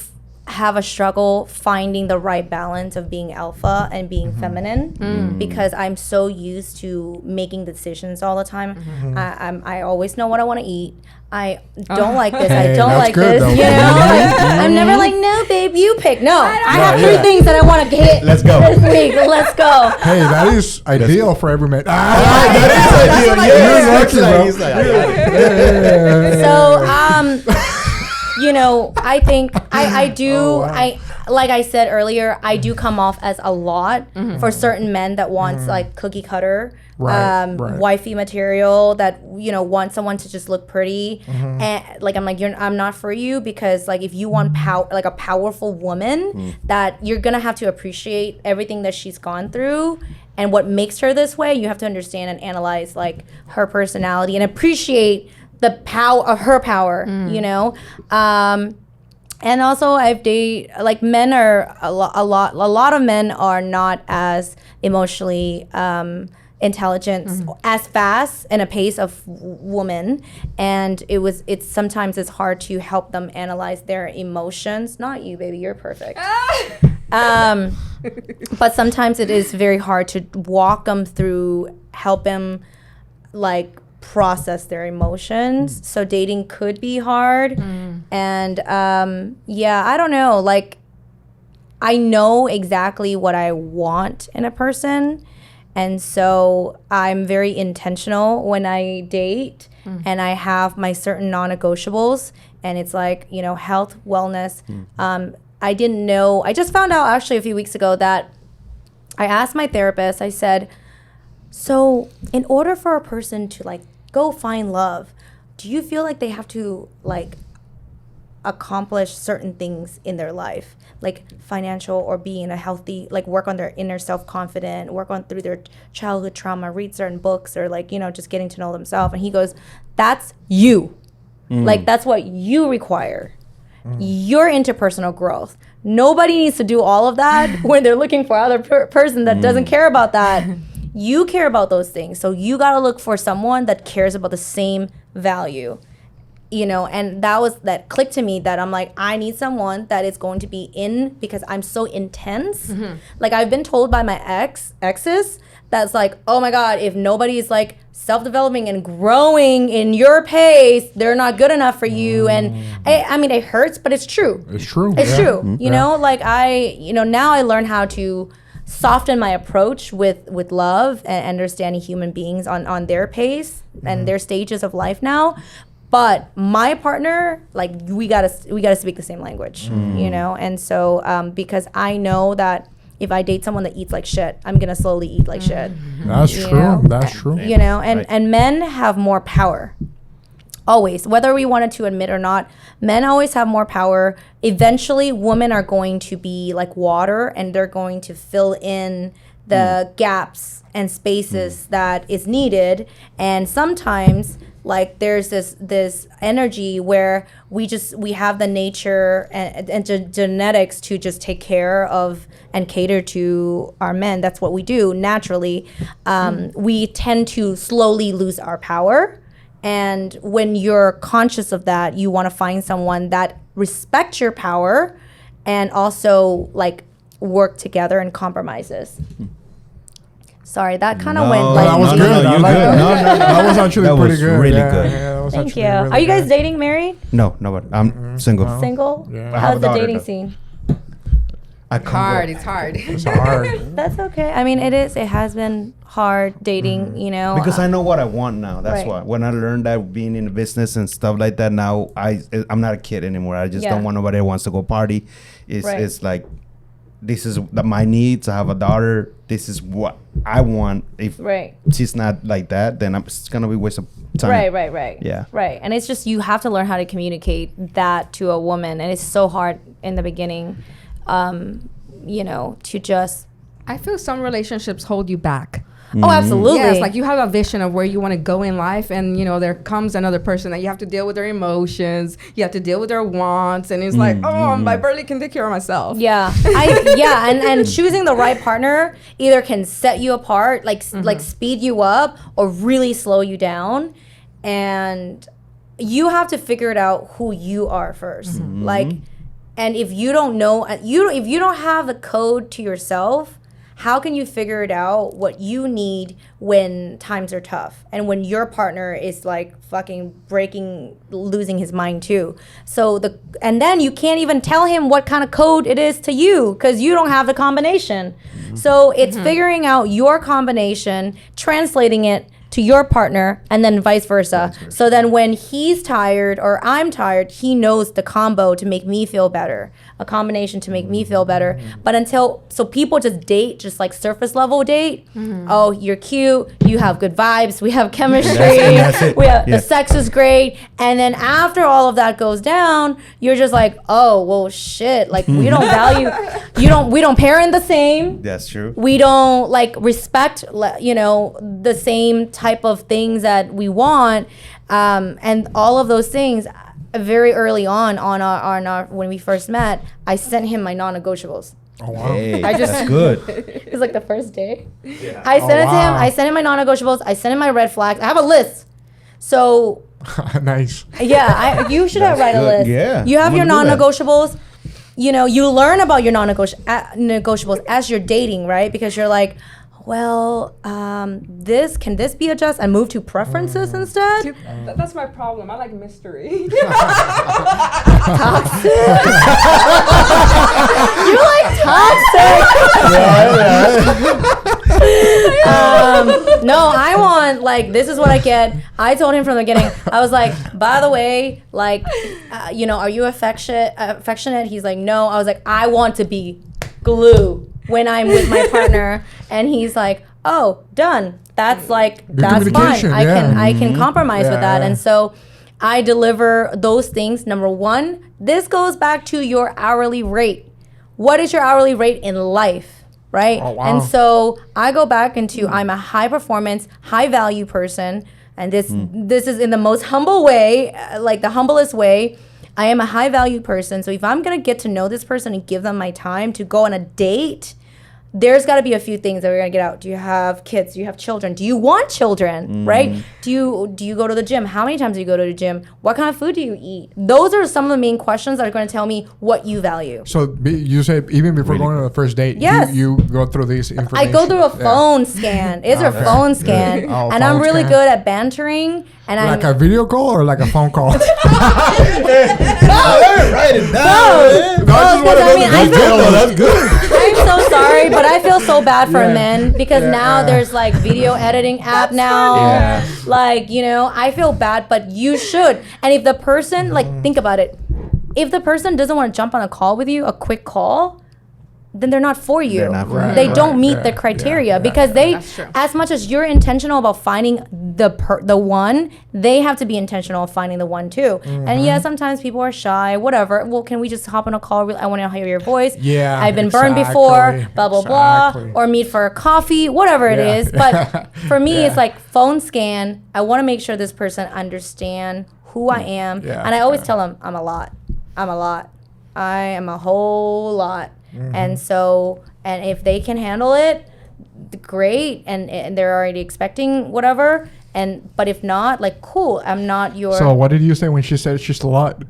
have a struggle finding the right balance of being alpha and being feminine because I'm so used to making decisions all the time. I always know what I want to eat. I don't like this. I don't that's like good, this. though. You know, like, I'm never like, no, babe, you pick. No, I have three things that I want to hit. Let's go. This week. Let's go. Hey, that is ideal for every man. So, you know, I think I do, like I said earlier, I do come off as a lot for certain men that wants like cookie cutter, Right. wifey material, that, you know, want someone to just look pretty. And like, I'm like, I'm not for you, because like, if you want like a powerful woman, that you're going to have to appreciate everything that she's gone through and what makes her this way. You have to understand and analyze like her personality and appreciate the power of her power, you know? And also I've dated, like, men are a lot of men are not as emotionally intelligent as fast and a pace of woman, and it's sometimes it's hard to help them analyze their emotions. Not you, baby, you're perfect. But sometimes it is very hard to walk them through, help them like process their emotions. So dating could be hard. And yeah, I don't know, like, I know exactly what I want in a person, and so I'm very intentional when I date, and I have my certain non-negotiables, and it's like, you know, health, wellness. I didn't know, I just found out actually a few weeks ago that I asked my therapist, I said, so in order for a person to like go find love, do you feel like they have to like accomplish certain things in their life, like financial, or being a healthy, like work on their inner self-confidence, work on through their childhood trauma, read certain books, or like, you know, just getting to know themselves? And he goes, that's you. Like, that's what you require. Your interpersonal growth. Nobody needs to do all of that when they're looking for other person that doesn't care about that. You care about those things. So you got to look for someone that cares about the same value, you know? And that clicked to me, that I'm like, I need someone that is going to be in, because I'm so intense. Like, I've been told by my exes that's like, oh my God, if nobody is like self-developing and growing in your pace, they're not good enough for you. And I mean, it hurts, but it's true. It's true. It's true. You know, like now I learn how to soften my approach with love and understanding human beings on their pace and their stages of life now. But my partner, like, we gotta speak the same language, you know? And so because I know that if I date someone that eats like shit, I'm gonna slowly eat like shit. That's true. know? That's true. You know, and men have more power. Always, whether we wanted to admit or not, men always have more power. Eventually, women are going to be like water, and they're going to fill in the gaps and spaces that is needed. And sometimes, like, there's this energy where we have the nature and genetics to just take care of and cater to our men. That's what we do naturally. We tend to slowly lose our power. And when you're conscious of that, you want to find someone that respects your power and also like work together and compromises. Sorry, that kind of went No, like. that was good. you're I like good. that. No, no, That was actually That pretty was good. really Yeah, good. yeah, that was Thank actually you. really Are you guys good. dating, married, No, but I'm single. single? Yeah. I have a How's the daughter, dating though. scene? I It's hard. with- It's hard. It's hard. That's okay. I mean, it is. It has been hard dating. You know, because I know what I want now. That's Right. why. When I learned that being in the business and stuff like that, now I'm not a kid anymore. I just Yeah. don't want nobody that wants to go party. Right. It's like this is my needs. I have a daughter. This is what I want. If Right. she's not like that, then it's gonna be a waste of time. Right. Yeah. Right. And it's just you have to learn how to communicate that to a woman, and it's so hard in the beginning. You know, to just. I feel some relationships hold you back. Oh, absolutely. Yes, like you have a vision of where you want to go in life, and you know there comes another person that you have to deal with their emotions, you have to deal with their wants, and it's like, I barely can take care of myself. Yeah, and choosing the right partner either can set you apart, like speed you up, or really slow you down, and you have to figure it out who you are first. Like, and if you don't know, if you don't have the code to yourself, how can you figure it out what you need when times are tough and when your partner is like fucking losing his mind too? So and then you can't even tell him what kind of code it is to you because you don't have the combination. So it's figuring out your combination, translating it to your partner, and then vice versa. So then when he's tired or I'm tired, he knows the combo to make me feel better, a combination to make me feel better. But so people just date, just like surface level date. Oh, you're cute, you have good vibes, we have chemistry, That's it. the sex is great. And then after all of that goes down, you're just like, oh, well, shit, like we don't value, we don't parent the same. That's true. We don't like respect, you know, the same type of things that we want, and all of those things. Very early on our when we first met, I sent him my non-negotiables. Oh wow. Hey, I just- that's good. It was like the first day. Yeah. I sent it to him. wow. I sent him my non-negotiables. I sent him my red flags. I have a list. So Nice. yeah, you should write a good. list. Yeah, You have I'm your gonna do that. non-negotiables. You know, you learn about your non-negotiables as you're dating, right? Because you're like, well, can this be adjusted and move to preferences instead? Dude, that's my problem. I like mystery. Toxic. You're like toxic. No, I want like this is what I get. I told him from the beginning. I was like, by the way, like, you know, are you affectionate? He's like, no. I was like, I want to be glue when I'm with my partner, and he's like, oh, done. That's like that's fine. communication, I can compromise with that, Yeah. and so I deliver those things. Number one, this goes back to your hourly rate. What is your hourly rate in life, right? Oh, wow. And so I go back into I'm a high performance, high value person, and this is in the most humble way, like the humblest way. I am a high value person. So if I'm gonna get to know this person and give them my time to go on a date, there's got to be a few things that we're gonna get out. Do you have kids? Do you have children? Do you want children? Right? Do you go to the gym? How many times do you go to the gym? What kind of food do you eat? Those are some of the main questions that are going to tell me what you value. So you say even before going on the first date, Yes. you go through these information. I go through a Yeah. phone scan. It's a Okay. phone scan, Oh, and I'm phone really scan. good at bantering. And Like a video call or like a phone call? Write it down. that's good. I'm so sorry, but I feel so bad for Yeah. men because Yeah. now there's like video editing app now. Yeah. Like, you know, I feel bad, but you should. And if the person, like, think about it. If the person doesn't want to jump on a call with you, a quick call, then they're not for you. They're not for you. They Right, don't meet yeah, the criteria yeah, because That's true. as much as you're intentional about finding the one, they have to be intentional of finding the one too. And yeah, sometimes people are shy, whatever. Well, can we just hop on a call? I want to hear your voice. Yeah, I've been burned before, exactly, blah, blah, blah. exactly. Or meet for a coffee, whatever it Yeah. is. But for me, Yeah. it's like phone scan. I want to make sure this person understand who I am. Yeah, And I always yeah. tell them, I'm a lot. I'm a lot. I am a whole lot. Mm-hmm. And so, and if they can handle it, great. And they're already expecting whatever. but if not, like, cool, I'm not your. So what did you say when she said she's a lot?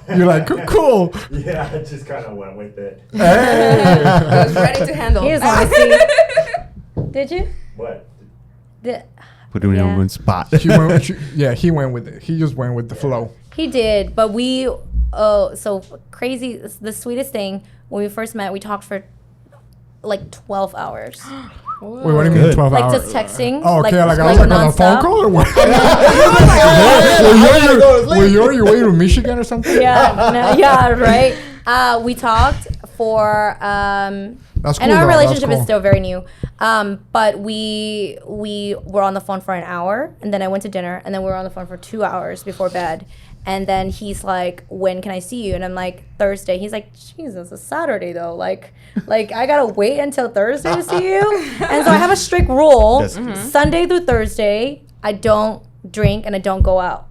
You're like, cool. Yeah, I just kind of went with it. I was ready to handle. He is honesty. Did you? What? Put him in Yeah. one spot. He went with it. He just went with the flow. He did, but so crazy. The sweetest thing, when we first met, we talked for like 12 hours. Wait, what do you mean Good. 12 Like hours? just texting. Oh, okay, like I like was like on a phone nonstop. call or what? God. Were you on your way to Michigan or something? Yeah, right. We talked for That's cool. and our though. relationship That's is still very new. But we were on the phone for an hour, and then I went to dinner, and then we were on the phone for 2 hours before bed. And then he's like, "When can I see you?" And I'm like, "Thursday." He's like, "Jesus, it's Saturday though. Like I gotta wait until Thursday to see you." And so I have a strict rule: That's good. Sunday through Thursday, I don't drink and I don't go out.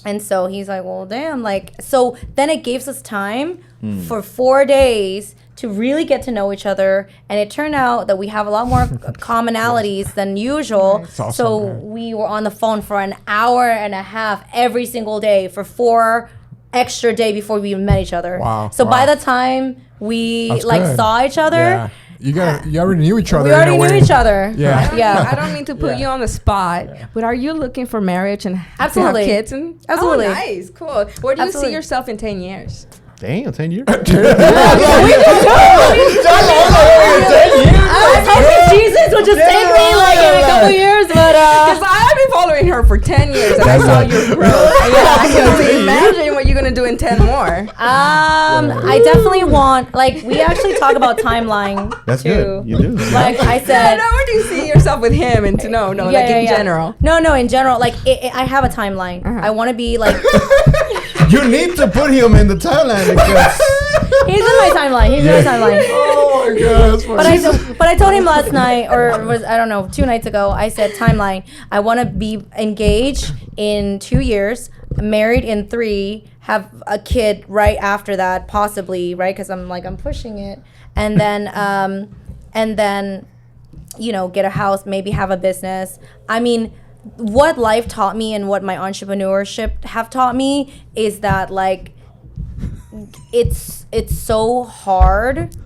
And so he's like, "Well, damn." Like, so then it gives us time for 4 days to really get to know each other. And it turned out that we have a lot more commonalities than usual. awesome, So man. we were on the phone for an hour and a half every single day for 4 extra days before we even met each other. Wow, So by wow. the time we That's like good. saw each other, Yeah. You already knew each other. we in already a knew way. each other. Yeah. Yeah. I don't mean to put you on the spot, but are you looking for marriage and Absolutely. to have kids? And Absolutely. Oh, nice, cool. Where do you Absolutely. see yourself in 10 years? Damn, 10 years. I was hoping Jesus would just take me like in a couple years, but Because I've been following her for 10 years and I saw your growth. I can only imagine what you're going to do in 10 more. I definitely want, like, we actually talk about timeline That's too. good. You do. Like I said, No, where do you see yourself with him and to know, like in general? No, in general, like I have a timeline. I want to be like, You need to put him in the timeline because he's in my timeline. He's in my timeline. Oh my god, that's funny. But I told him last night, or was I don't know, 2 nights ago. I said timeline. I want to be engaged in 2 years, married in 3, have a kid right after that, possibly, right? Because I'm pushing it, and then, you know, get a house, maybe have a business. I mean, what life taught me and what my entrepreneurship have taught me is that, like, it's so hard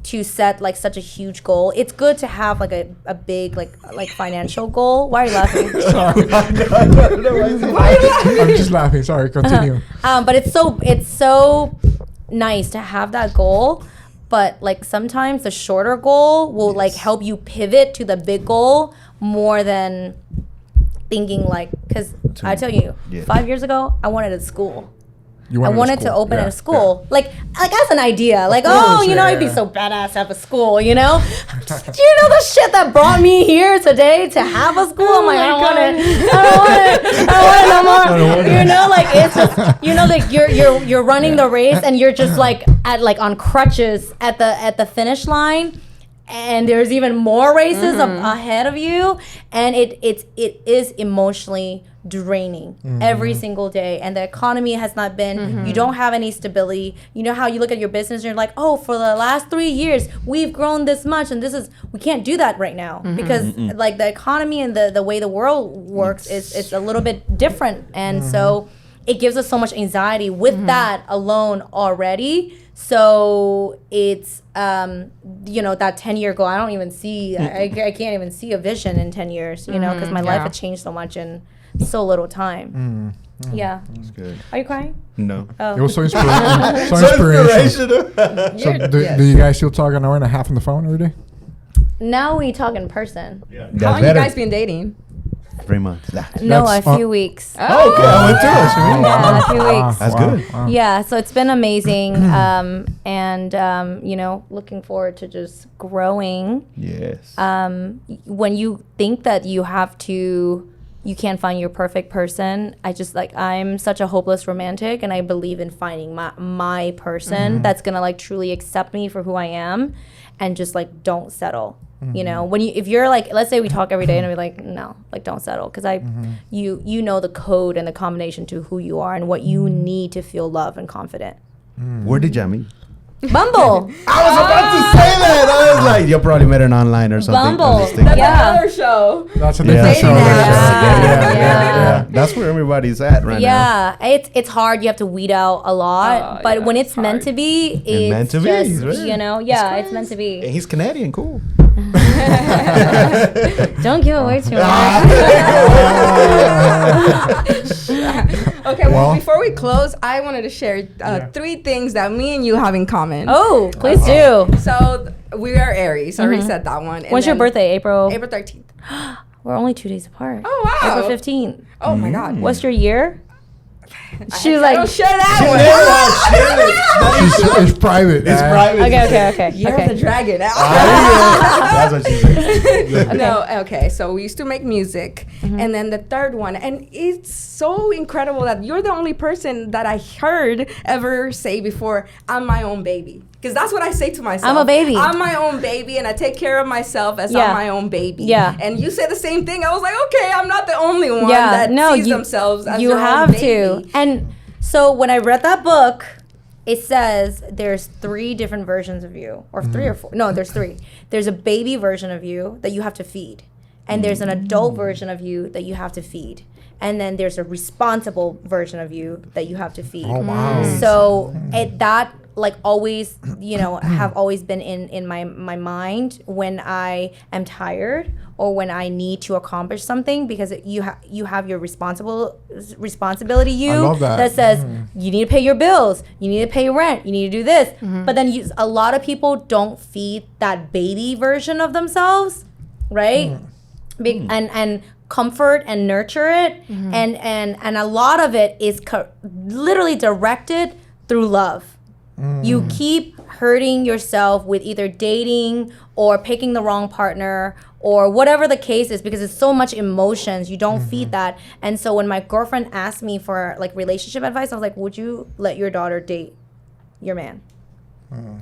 to set like such a huge goal. It's good to have like a big like financial goal. Why are you laughing? Sorry. I'm just laughing. Sorry, continue. But it's so nice to have that goal. But like sometimes the shorter goal will like help you pivot to the big goal more than thinking like, because I tell you, 5 years ago I wanted a school. I wanted to open a school, like as an idea, like course, it'd be so badass to have a school, you know. Do you know the shit that brought me here today to have a school? I'm like, I don't want it no more. You know, like it's just, you know, like you're running the race and you're just like on crutches at the finish line. And there's even more races ahead of you, and it is emotionally draining every single day. And the economy has not been. You don't have any stability. You know how you look at your business and you're like, oh, for the last 3 years we've grown this much, and we can't do that right now because like the economy and the way the world works is a little bit different, and so it gives us so much anxiety with that alone already. So it's you know, that 10-year goal, I don't even see, I can't even see a vision in 10 years, you know, because my life had changed so much in so little time. Yeah. That's good. Are you crying? No. It was so inspirational. So inspirational. So do you guys still talk an hour and a half on the phone every day? Now we talk in person. Yeah. How long you guys been dating? 3 months. No, a That's- few weeks. Oh, okay. I went through it. Yeah, a few weeks. That's good. Wow. Yeah, so it's been amazing, and you know, looking forward to just growing. Yes. When you think that you can't find your perfect person, I'm such a hopeless romantic, and I believe in finding my person that's gonna like truly accept me for who I am, and just like don't settle. You know, if you're like, let's say we talk every day and we're like, no, like don't settle, because you know the code and the combination to who you are and what you need to feel loved and confident. Where did y'all meet? Bumble. I was about to say that. I was like, you probably met an online or something. Bumble. I was thinking- Yeah. Another show. That's a Yeah. different show. Dating apps. Yeah. That's where everybody's at right now. Yeah, it's hard. You have to weed out a lot, but yeah, when it's it's meant to be, it's meant to be, just, right. you know, yeah, it's meant to And be. he's Canadian, cool. Don't give away too Ah. much. Okay, well, Well- before we close, I wanted to share 3 things that me and you have in common. Oh, please do. So we are Aries. I already said that one. And When's your then birthday? April. April 13th. We're only 2 days apart. Oh, wow. April 15th. Oh, my God. What's your year? She's I like, don't share that It's private. It's private. okay. one. You're Okay. the dragon. That's what she said. No, okay. So we used to make music. And then the third one. And it's so incredible that you're the only person that I heard ever say before, I'm my own baby. Because that's what I say to myself. I'm a baby. I'm my own baby, and I take care of myself as Yeah. I'm my own baby. Yeah. And you say the same thing. I was like, okay, I'm not the only one Yeah, that no, sees you, themselves as you their have own baby. to. And so when I read that book, it says there's 3 different versions of you, or 3 or 4. No, there's 3. There's a baby version of you that you have to feed, and there's an adult version of you that you have to feed, and then there's a responsible version of you that you have to feed. Oh, wow. So that like always, you know, have always been in my mind when I am tired or when I need to accomplish something, because you have your responsibility I love that. says you need to pay your bills, you need to pay rent, you need to do this. But then a lot of people don't feed that baby version of themselves, right? And comfort and nurture it, and a lot of it is literally directed through love. You keep hurting yourself with either dating or picking the wrong partner or whatever the case is, because it's so much emotions. You don't feed that. And so when my girlfriend asked me for like relationship advice, I was like, would you let your daughter date your man?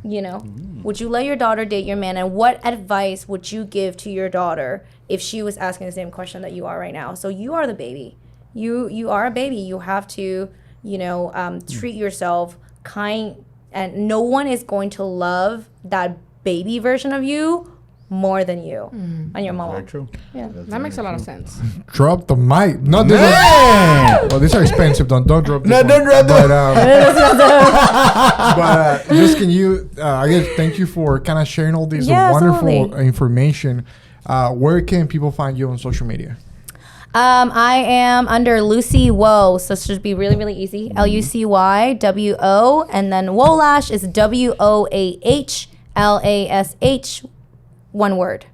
You know, would you let your daughter date your man? And what advice would you give to your daughter if she was asking the same question that you are right now? So you are the baby. You are a baby. You have to, you know, treat yourself kind. And no one is going to love that baby version of you more than you and your mama. Very true. Yeah. That makes a lot of sense. Drop the mic. Not this Man! one. Well, these are expensive. Don't drop this No, one. don't drop But, them. just can you, again, thank you for kind of sharing all this Yeah, wonderful absolutely. information. Where can people find you on social media? I am under Lucy Woe, so it should be really, really easy. LUCYWO, and then Wolash is WOAHLASH, one word.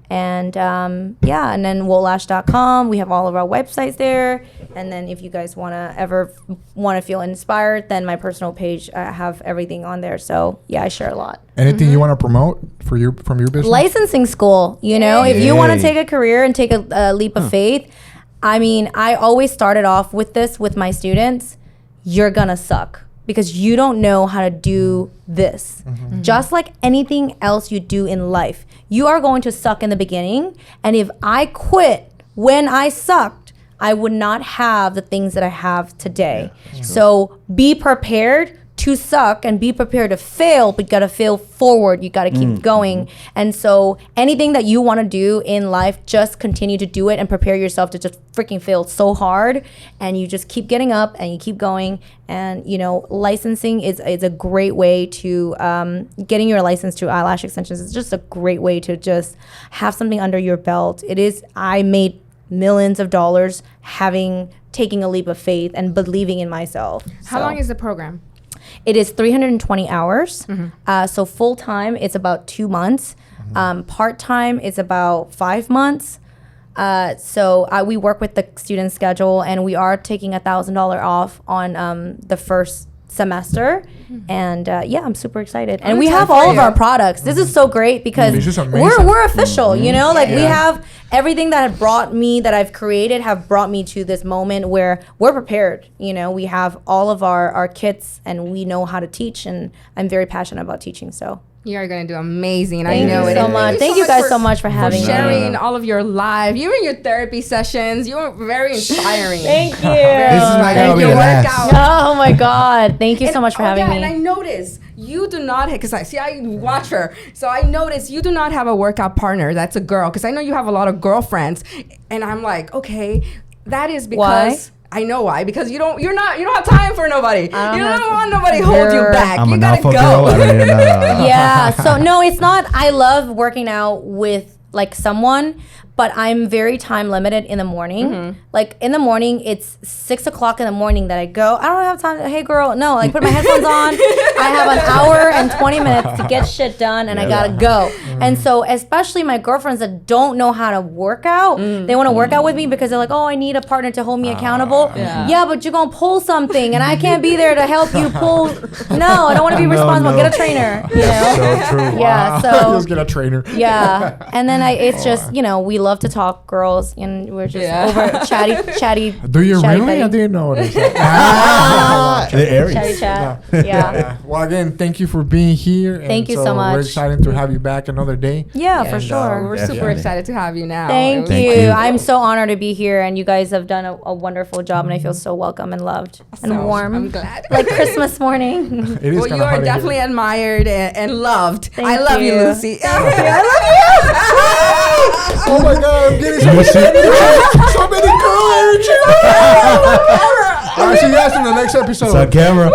And yeah, and then wolash.com. We have all of our websites there. And then if you guys want to feel inspired, then my personal page, I have everything on there. So yeah, I share a lot. Anything you want to promote from your business? Licensing school, you know, if you want to Yay. take a career and take a leap of faith. I mean, I always started off with this with my students. You're gonna suck because you don't know how to do this. Just like anything else you do in life, you are going to suck in the beginning. And if I quit when I sucked, I would not have the things that I have today. So be prepared to suck and be prepared to fail, but you gotta fail forward. You gotta keep going. And so anything that you wanna do in life, just continue to do it and prepare yourself to just freaking fail so hard. And you just keep getting up and you keep going. And you know, licensing is a great way to, getting your license to eyelash extensions is just a great way to just have something under your belt. I made millions of dollars taking a leap of faith and believing in myself. How long is the program? It is 320 hours. So full time, it's about 2 months. Part time, it's about 5 months. So we work with the student schedule, and we are taking $1,000 off on the first semester. And yeah, I'm super excited. And we have all of our products. This is so great because This is amazing. we're official, you know, like we Yeah. have everything that I've created have brought me to this moment where we're prepared. You know, we have all of our kits and we know how to teach, and I'm very passionate about teaching. So You are going to do amazing. Thank I know you it. so much. Thank you guys so much for having me. Sharing all of your live, even your therapy sessions. You were very inspiring. Thank you. This is not gonna be your the last. workout. Oh my God. Thank you so much for having me. And I noticed you do not, because I watch her. So I noticed you do not have a workout partner that's a girl. Because I know you have a lot of girlfriends. And I'm like, okay, that is because... Why? I know why, because you don't have time for nobody. You don't want nobody to hold you You're- back. I'm You an gotta alpha go. girl. I don't even know. Yeah. So no, it's not. I love working out with like someone, but I'm very time limited in the morning. Like in the morning, it's 6 o'clock in the morning that I go. I don't have time. Hey girl, no. Like put my headphones on. I have an hour and 20 minutes to get shit done, and I gotta go. And so, especially my girlfriends that don't know how to work out, they want to work out with me because they're like, oh, I need a partner to hold me accountable. Yeah, but you're gonna pull something, and I can't be there to help you pull. No, I don't want to be responsible. no. Get a trainer. You know? So true. Yeah, Wow. so- Just get a trainer. Yeah, and then it's just we love to talk, girls, and we're just over chatty. Do you chatty really? I Betty. didn't notice. The Aries. Chatty chat. Yeah. Yeah. Well, again, thank you for being here. and Thank you so much. We're excited to have you back another day. Yeah, for And, sure. We're super Definitely. excited to have you now. Thank Thank you. you. I'm so honored to be here, and you guys have done a wonderful job, and I feel so welcome and loved and warm. I'm glad. Like Christmas morning. It is Well, kinda you are hard to definitely hear. admired and loved. Thank I love you, you. Lucy. Oh my God, I'm getting so much energy. So many girl energy. All right, see you guys in the next episode. It's on camera.